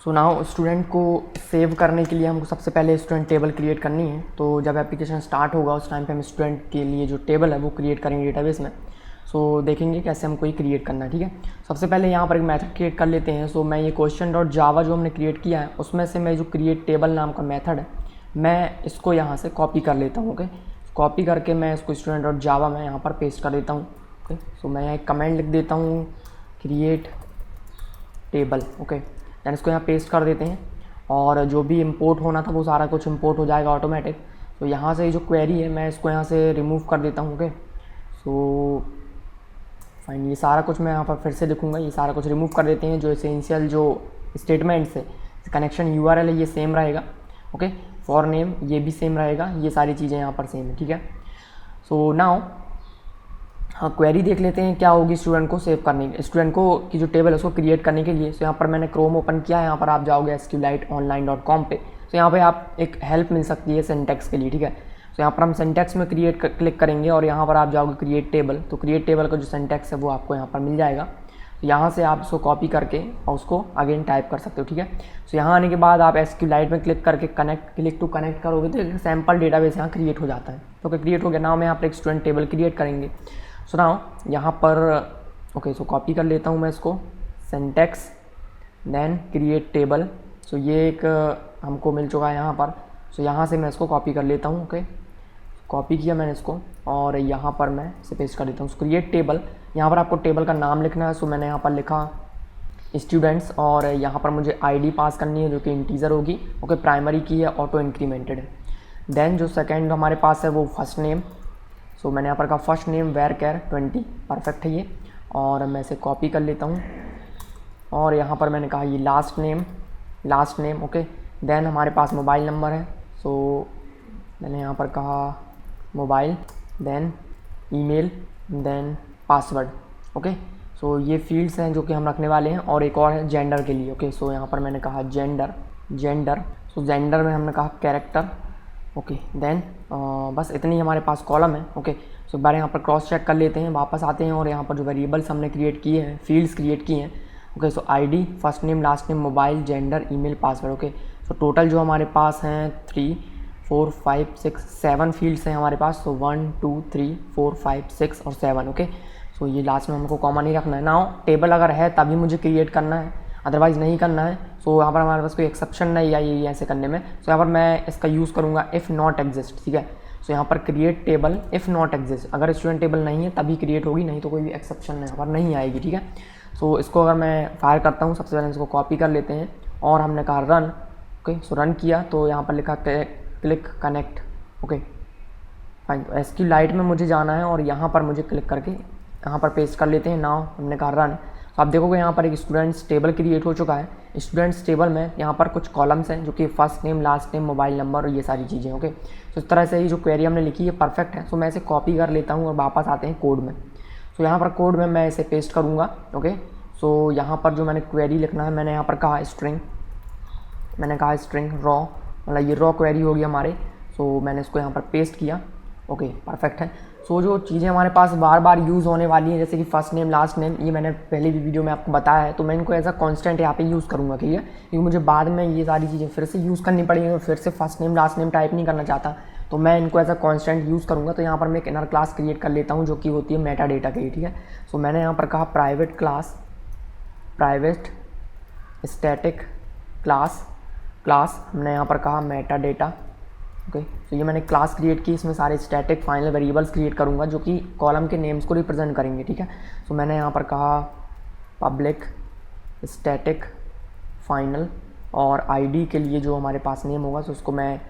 So now student को save करने के लिए हमको सबसे पहले स्टूडेंट टेबल क्रिएट करनी है। तो जब एप्लीकेशन स्टार्ट होगा उस टाइम पे हम स्टूडेंट के लिए जो टेबल है वो क्रिएट करेंगे डेटाबेस में। सो देखेंगे कैसे हमको ये क्रिएट करना है। ठीक है, सबसे पहले यहाँ पर एक मेथड क्रिएट कर लेते हैं। सो मैं ये question.java जो हमने क्रिएट किया है उसमें से मैं जो क्रिएट टेबल नाम का मेथड है मैं इसको यहाँ से कॉपी कर लेता हूँ। ओके, कॉपी करके मैं इसको student.java में यहाँ पर पेस्ट कर देता हूँ। ओके, सो मैं यहाँ एक कमेंट लिख देता हूँ क्रिएट टेबल। ओके, दैन इसको यहाँ पेस्ट कर देते हैं और जो भी इंपोर्ट होना था वो सारा कुछ इंपोर्ट हो जाएगा ऑटोमेटिक। तो यहाँ से जो क्वेरी है मैं इसको यहाँ से रिमूव कर देता हूँ। ओके, सो फाइन, ये सारा कुछ मैं यहाँ पर फिर से लिखूँगा, ये सारा कुछ रिमूव कर देते हैं। जो एसेंशियल जो स्टेटमेंट्स है, कनेक्शन URL है ये सेम रहेगा। ओके, फॉर नेम ये भी सेम रहेगा, ये सारी चीज़ें यहाँ पर सेम है। ठीक है, सो नाउ हाँ क्वेरी देख लेते हैं क्या होगी स्टूडेंट को सेव करने के, स्टूडेंट को की जो टेबल है उसको क्रिएट करने के लिए। सो यहाँ पर मैंने क्रोम ओपन किया है, यहाँ पर आप जाओगे SQLiteonline.com पे। तो यहाँ पे आप एक हेल्प मिल सकती है सिंटैक्स के लिए। ठीक है, तो यहाँ पर हम सिंटैक्स में क्लिक करेंगे और यहाँ पर आप जाओगे क्रिएट टेबल। तो क्रिएट टेबल का जो सिंटैक्स है वो आपको यहाँ पर मिल जाएगा। तो यहाँ से आप इसको कॉपी करके और उसको अगेन टाइप कर सकते हो। ठीक है, सो यहाँ आने के बाद आप SQLite में क्लिक करके क्लिक टू कनेक्ट करोगे तो एक सैम्पल डेटाबेस यहाँ क्रिएट हो जाता है। तो क्रिएट हो गया। नाउ मैं यहाँ पर एक स्टूडेंट टेबल क्रिएट करेंगे। सो नाउ यहाँ पर ओके, सो कॉपी कर लेता हूँ मैं इसको सिंटैक्स देन क्रिएट टेबल। सो ये एक हमको मिल चुका है यहाँ पर। सो यहाँ से मैं इसको कॉपी कर लेता हूँ। ओके, कॉपी किया मैंने इसको और यहाँ पर मैं इसे पेस्ट कर देता हूँ। क्रिएट टेबल, यहाँ पर आपको टेबल का नाम लिखना है। सो मैंने यहाँ पर लिखा स्टूडेंट्स और यहाँ पर मुझे ID पास करनी है जो कि इंटीजर होगी। ओके, प्राइमरी की है, ऑटो इंक्रीमेंटेड है। देन जो सेकेंड हमारे पास है वो फर्स्ट नेम। सो मैंने यहाँ पर कहा first name varchar 20, perfect है ये। और मैं इसे कॉपी कर लेता हूँ और यहाँ पर मैंने कहा ये लास्ट नेम। ओके, देन हमारे पास मोबाइल नंबर है। सो मैंने यहाँ पर कहा mobile, then email, then password. Okay, so ये फील्ड्स हैं जो कि हम रखने वाले हैं। और एक और है जेंडर के लिए। ओके, सो यहाँ पर मैंने कहा जेंडर। सो जेंडर में हमने कहा कैरेक्टर। ओके, देन बस इतनी हमारे पास कॉलम है। ओके, सो एक बार यहाँ पर क्रॉस चेक कर लेते हैं, वापस आते हैं और यहाँ पर जो वेरिएबल्स हमने क्रिएट किए हैं, फील्ड्स क्रिएट किए हैं। ओके, सो ID, first name, last name, mobile, gender, email, password. Okay, so total जो हमारे पास हैं 3 4 5 6 7 फील्ड्स हैं हमारे पास। सो 1 2 3 4 5 6 और 7। ओके, सो ये लास्ट में हमको कॉमा नहीं रखना है। नाउ टेबल अगर है तभी मुझे क्रिएट करना है, अदरवाइज़ नहीं करना है। सो यहाँ पर हमारे पास कोई एक्सेप्शन नहीं आई है ऐसे करने में। सो यहाँ पर मैं इसका यूज़ करूँगा इफ़ नॉट एग्जिस्ट। ठीक है, सो यहाँ पर create table if not exist, अगर स्टूडेंट टेबल नहीं है तभी क्रिएट होगी, नहीं तो कोई भी एक्सेप्शन यहाँ पर नहीं आएगी। ठीक है, सो इसको अगर मैं फायर करता हूँ, सबसे पहले इसको कॉपी कर लेते हैं और हमने कहा रन। ओके, सो रन किया तो यहाँ पर लिखा क्लिक कनेक्ट। ओके फाइन, तो SQLite में मुझे जाना है और यहाँ पर मुझे क्लिक करके यहाँ पर पेस्ट कर लेते हैं। नाउ हमने कहा रन। तो आप देखोगे यहाँ पर एक स्टूडेंट्स टेबल क्रिएट हो चुका है। स्टूडेंट्स टेबल में यहाँ पर कुछ कॉलम्स हैं जो कि first name, last name, mobile number और ये सारी चीज़ें। ओके, तो इस तरह से ही जो क्वेरी हमने लिखी है परफेक्ट है। सो मैं इसे कॉपी कर लेता हूँ और वापस आते हैं कोड में। सो यहाँ पर कोड में मैं इसे पेस्ट करूँगा। ओके, सो यहाँ पर जो मैंने क्वेरी लिखना है मैंने यहाँ पर कहा स्ट्रिंग, रॉ, मतलब ये रॉ क्वेरी होगी हमारे। सो मैंने इसको यहाँ पर पेस्ट किया। ओके, परफेक्ट है। सो जो चीज़ें हमारे पास बार बार यूज़ होने वाली हैं जैसे कि फर्स्ट नेम, लास्ट नेम, ये मैंने पहले भी वीडियो में आपको बताया है। तो मैं इनको एज अ कॉन्स्टेंट यहाँ पे यूज़ करूँगा। ठीक है, क्योंकि मुझे बाद में ये सारी चीज़ें फिर से यूज़ करनी पड़ेंगी और फिर से first name, last name type नहीं करना चाहता, तो मैं इनको एज अ कॉन्स्टेंट यूज़ करूँगा। तो यहाँ पर मैं एक इनर क्लास क्रिएट कर लेता हूँ जो कि होती है मेटा डेटा के लिए। ठीक है, सो मैंने यहाँ पर कहा प्राइवेट स्टैटिक क्लास हमने यहाँ पर कहा मेटा डेटा। ओके, तो ये मैंने क्लास क्रिएट की, इसमें सारे स्टैटिक फाइनल वेरिएबल्स क्रिएट करूँगा जो कि कॉलम के नेम्स को रिप्रेजेंट करेंगे। ठीक है, सो मैंने यहाँ पर कहा पब्लिक स्टैटिक फाइनल और ID के लिए जो हमारे पास नेम होगा तो उसको मैं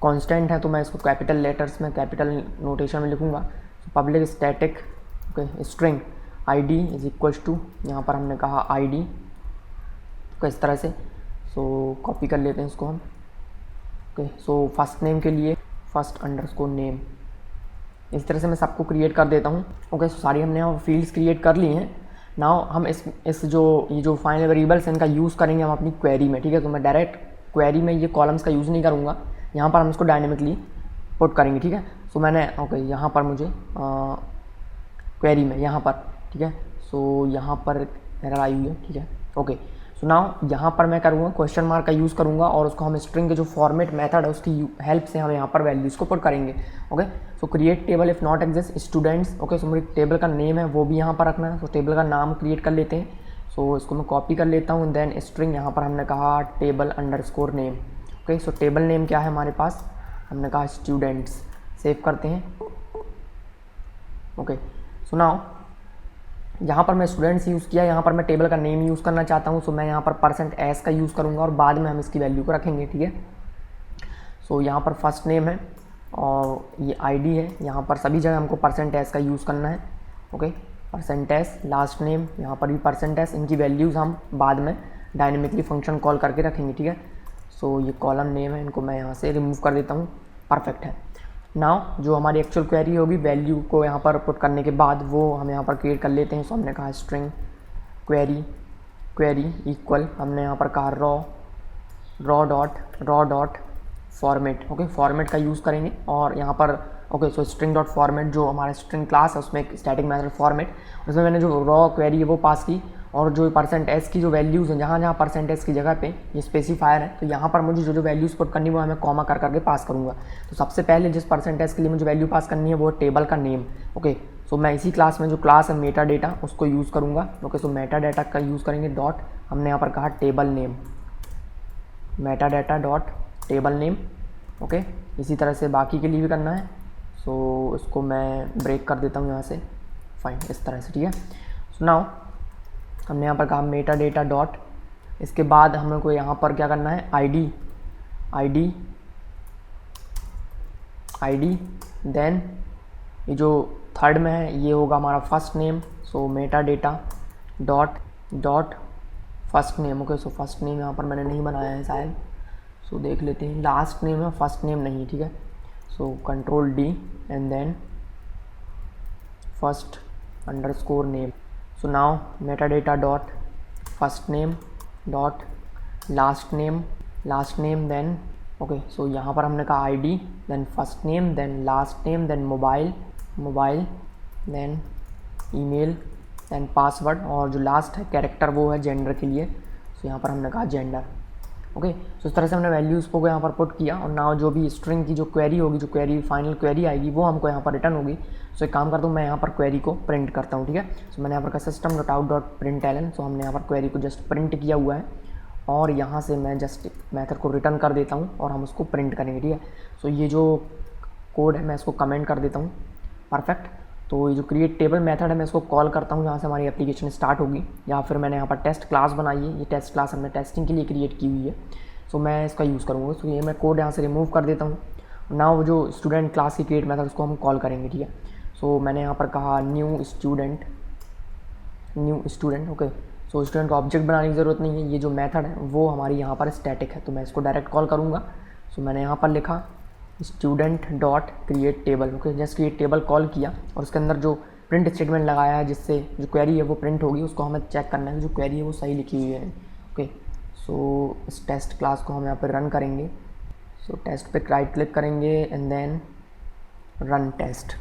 कांस्टेंट है तो मैं इसको कैपिटल लेटर्स में, कैपिटल नोटेशन में लिखूँगा। तो public static okay string ID is equals to, यहाँ पर हमने कहा ID तो इस तरह से। सो कॉपी कर लेते हैं इसको हम। ओके, सो फर्स्ट नेम के लिए फर्स्ट अंडरस्कोर नेम, इस तरह से मैं सबको क्रिएट कर देता हूँ। ओके, सो सारी हमने यहाँ फील्ड्स क्रिएट कर ली हैं। नाउ हम इस जो फाइनल वेरिएबल्स हैं इनका यूज़ करेंगे हम अपनी क्वेरी में। ठीक है, तो मैं डायरेक्ट क्वेरी में ये कॉलम्स का यूज़ नहीं करूँगा, यहाँ पर हम इसको डायनेमिकली पुट करेंगे। ठीक है, सो मैंने ओके यहाँ पर मुझे क्वेरी में यहाँ पर, ठीक है, सो यहाँ पर एरर आई हुई है। ठीक है, ओके, सो नाउ यहाँ पर मैं करूँगा क्वेश्चन मार्क का यूज़ करूँगा और उसको हम स्ट्रिंग के जो फॉर्मेट मेथड है उसकी हेल्प से हम यहाँ पर वैल्यूज़ को पुट करेंगे। Okay, so create table if not exist students. Okay, so मेरी टेबल का नेम है वो भी यहाँ पर रखना है। सो टेबल का नाम क्रिएट कर लेते हैं। सो इसको मैं कॉपी कर लेता हूँ, देन स्ट्रिंग यहाँ पर हमने कहा टेबल अंडरस्कोर नेम। ओके, सो टेबल नेम क्या है हमारे पास, हमने कहा स्टूडेंट्स। सेव करते हैं। ओके, सो नाउ यहाँ पर मैं स्टूडेंट्स यूज़ किया, यहाँ पर मैं टेबल का नेम यूज़ करना चाहता हूँ। सो मैं यहाँ पर %s का यूज़ करूँगा और बाद में हम इसकी वैल्यू को रखेंगे। ठीक है, सो यहाँ पर फर्स्ट नेम है और ये आईडी है। यहाँ पर सभी जगह हमको %s का यूज़ करना है। ओके, %s, लास्ट नेम, यहाँ पर भी %s। इनकी वैल्यूज़ हम बाद में डायनेमिकली फंक्शन कॉल करके रखेंगे। ठीक है, सो ये कॉलम नेम है, इनको मैं यहाँ से रिमूव कर देता हूँ। परफेक्ट है। नाउ जो हमारी एक्चुअल क्वेरी होगी वैल्यू को यहाँ पर पुट करने के बाद वो हम यहाँ पर क्रिएट कर लेते हैं। सो हमने कहा स्ट्रिंग क्वेरी इक्वल, हमने यहाँ पर कहा raw dot format. Okay, format का यूज़ करेंगे और यहाँ पर ओके, सो स्ट्रिंग डॉट फॉर्मेट जो हमारा स्ट्रिंग क्लास है उसमें एक स्टैटिक मेथड फॉर्मेट, उसमें मैंने जो रॉ क्वेरी है वो पास की और जो %s की जो वैल्यूज़ हैं जहाँ जहाँ %s की जगह पे ये स्पेसिफायर है तो यहाँ पर मुझे जो वैल्यूज़ पुट करनी है वो हमें कॉमा कर करके पास करूँगा। तो सबसे पहले जिस %s के लिए मुझे वैल्यू पास करनी है वो टेबल का नेम। ओके, सो मैं इसी क्लास में जो क्लास है मेटा डेटा उसको यूज़ करूँगा। ओके, सो मेटा डाटा का यूज़ करेंगे डॉट, हमने यहाँ पर कहा table name, Meta data dot table name. Okay, इसी तरह से बाकी के लिए भी करना है। सो इसको मैं ब्रेक कर देता हूँ यहाँ से, फाइन, इस तरह से। ठीक है, सो नाउ हमने यहाँ पर कहा मेटा डेटा डॉट, इसके बाद हम लोग को यहाँ पर क्या करना है आईडी, देन ये जो थर्ड में है ये होगा हमारा first name. So meta data dot first name. Okay, so first name यहाँ पर मैंने नहीं बनाया है शायद, सो देख लेते हैं। लास्ट नेम है, फर्स्ट नेम नहीं। ठीक है, so control D and then first underscore name. So now meta data dot first name dot last name then okay, so यहाँ पर हमने कहा ID, then first name, then last name, then mobile, then email, then password और जो last है character वो है gender के लिए। सो यहाँ पर हमने कहा जेंडर। ओके, सो इस तरह से हमने वैल्यूज़ को यहाँ पर पुट किया और नाउ जो भी स्ट्रिंग की जो क्वेरी होगी, जो क्वेरी फाइनल क्वेरी आएगी वो हमको यहाँ पर रिटर्न होगी। सो एक काम करता हूँ, मैं यहाँ पर क्वेरी को प्रिंट करता हूँ। ठीक है, सो मैंने यहाँ पर कहा system.out.println। सो हमने यहाँ पर क्वेरी को जस्ट प्रिंट किया हुआ है और यहाँ से मैं जस्ट मेथड को रिटर्न कर देता हूँ और हम उसको प्रिंट करेंगे। ठीक है, सो ये जो कोड है मैं इसको कमेंट कर देता हूँ। परफेक्ट, तो ये जो क्रिएट टेबल मेथड है मैं इसको कॉल करता हूँ, यहाँ से हमारी एप्लीकेशन स्टार्ट होगी। या फिर मैंने यहाँ पर टेस्ट क्लास बनाई है, ये टेस्ट क्लास हमने टेस्टिंग के लिए क्रिएट की हुई है। सो मैं इसका यूज़ करूँगा। सो ये मैं कोड यहाँ से रिमूव कर देता हूँ। नाउ वो जो स्टूडेंट क्लास की क्रिएट मेथड उसको हम कॉल करेंगे। ठीक है, सो मैंने यहाँ पर कहा new student. Okay, so student को ऑब्जेक्ट बनाने की ज़रूरत नहीं है, ये जो मेथड है वो हमारी यहाँ पर स्टैटिक है तो मैं इसको डायरेक्ट कॉल करूँगा। सो मैंने यहाँ पर लिखा student dot create table. Okay, just create table call किया और उसके अंदर जो प्रिंट स्टेटमेंट लगाया है जिससे जो क्वेरी है वो प्रिंट होगी, उसको हमें चेक करना है कि जो क्वेरी है वो सही लिखी हुई है। ओके, सो इस टेस्ट क्लास को हम यहाँ पर रन करेंगे। सो टेस्ट पे राइट क्लिक करेंगे and then run test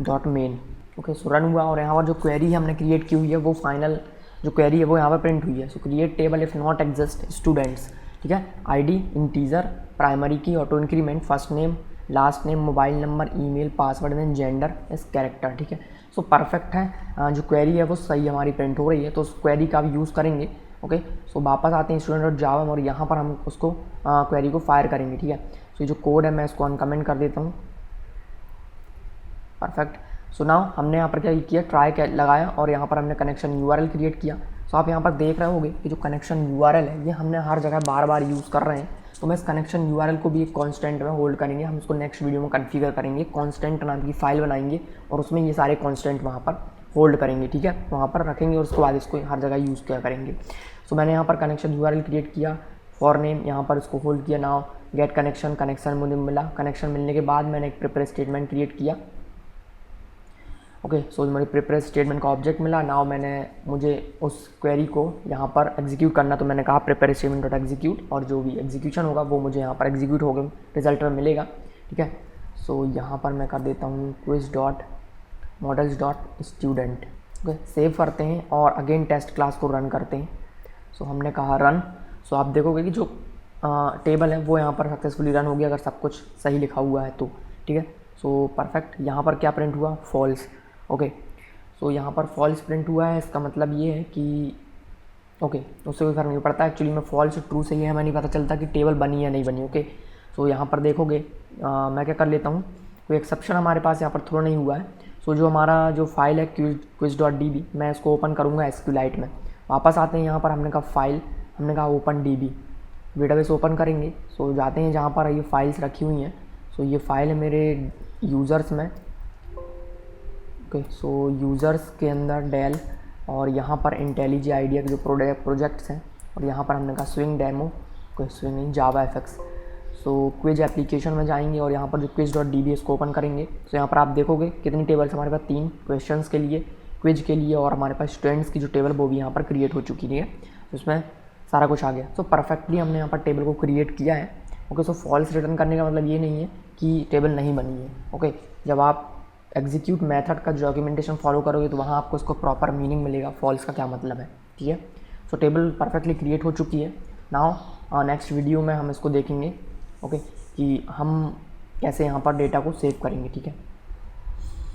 dot main. Okay, so run हुआ और यहाँ पर जो क्वेरी हमने क्रिएट की हुई है वो फाइनल जो क्वेरी है वो यहाँ पर प्रिंट हुई है। So create table if not exist students. ठीक है, ID integer, primary key, auto increment, first name, last name, mobile number, email, password, then gender is character. ठीक है, सो परफेक्ट है। जो क्वेरी है वो सही हमारी प्रिंट हो रही है तो उस क्वेरी का भी यूज़ करेंगे। ओके, सो वापस आते हैं student.java और यहाँ पर हम उसको क्वेरी को फायर करेंगे। ठीक है, सो ये जो कोड है मैं इसको अनकमेंट कर देता हूँ। परफेक्ट, सो नाउ हमने यहाँ पर क्या किया, ट्राई लगाया और यहाँ पर हमने कनेक्शन URL क्रिएट किया। सो आप यहाँ पर देख रहे होंगे कि जो कनेक्शन URL है ये हमने हर जगह बार बार यूज़ कर रहे हैं। तो मैं इस कनेक्शन URL को भी एक कांस्टेंट में होल्ड करेंगे, हम इसको नेक्स्ट वीडियो में कॉन्फ़िगर करेंगे। कांस्टेंट नाम की फाइल बनाएंगे और उसमें ये सारे कांस्टेंट वहाँ पर होल्ड करेंगे। ठीक है, वहाँ पर रखेंगे और उसके बाद इसको हर जगह यूज़ किया करेंगे। सो मैंने यहाँ पर कनेक्शन URL क्रिएट किया, फॉर नेम यहाँ पर इसको होल्ड किया। नाउ गेट कनेक्शन मुझे मिला। कनेक्शन मिलने के बाद मैंने एक प्रिपेयर स्टेटमेंट क्रिएट किया। ओके, सो मुझे प्रिपेयर स्टेटमेंट का ऑब्जेक्ट मिला। नाउ मुझे उस क्वेरी को यहाँ पर एग्जीक्यूट करना, तो मैंने कहा प्रिपेयर स्टेटमेंट डॉट एग्जीक्यूट और जो भी एग्जीक्यूशन होगा वो मुझे यहाँ पर एग्जीक्यूट होगा, रिजल्ट में मिलेगा। ठीक है, सो यहाँ पर मैं कर देता हूँ quiz dot models dot student. Okay, save करते हैं और अगेन टेस्ट क्लास को रन करते हैं। सो हमने कहा रन। सो आप देखोगे कि जो टेबल है वो यहाँ पर सक्सेसफुली रन हो गया, अगर सब कुछ सही लिखा हुआ है तो, ठीक है। So perfect. यहाँ पर क्या प्रिंट हुआ? फॉल्स। ओके, सो यहाँ पर फॉल्स प्रिंट हुआ है, इसका मतलब ये है कि ओके उससे कोई फर्क नहीं पड़ता एक्चुअली में, फॉल्स ट्रू से ये हमें नहीं पता चलता कि टेबल बनी या नहीं बनी। ओके, सो यहाँ पर देखोगे मैं क्या कर लेता हूँ, कोई एक्सेप्शन हमारे पास यहाँ पर थ्रो नहीं हुआ है। सो जो हमारा जो फाइल है quiz.db, मैं इसको ओपन करूँगा SQLite में। वापस आते हैं यहाँ पर, हमने कहा फाइल, हमने कहा ओपन DB, डेटाबेस ओपन करेंगे। सो जाते हैं जहाँ पर ये फाइल्स रखी हुई हैं। सो ये फाइल है मेरे यूज़र्स में। ओके, सो यूज़र्स के अंदर डेल, और यहाँ पर इंटेलिजी आइडिया के जो प्रोजेक्ट्स हैं, और यहाँ पर हमने कहा स्विंग डेमो, कोई स्विंग नहीं, जावा एफएक्स। सो क्विज एप्लीकेशन में जाएंगे और यहाँ पर जो quiz.db इसको ओपन करेंगे। तो यहाँ पर आप देखोगे कितनी टेबल्स हमारे पास, 3 क्वेश्चंस के लिए, क्विज के लिए, और हमारे पास स्टूडेंट्स की जो टेबल वो भी यहाँ पर क्रिएट हो चुकी है। उसमें सारा कुछ आ गया। सो परफेक्टली हमने यहाँ पर टेबल को क्रिएट किया है। ओके, सो फॉल्स रिटर्न करने का मतलब ये नहीं है कि टेबल नहीं बनी है। ओके, जब आप एग्जीक्यूट मेथड का डॉक्यूमेंटेशन फॉलो करोगे तो वहाँ आपको इसको प्रॉपर मीनिंग मिलेगा, फॉल्स का क्या मतलब है, ठीक है। सो टेबल परफेक्टली क्रिएट हो चुकी है। नाउ नेक्स्ट वीडियो में हम इसको देखेंगे, ओके, कि हम कैसे यहाँ पर डेटा को सेव करेंगे, ठीक है।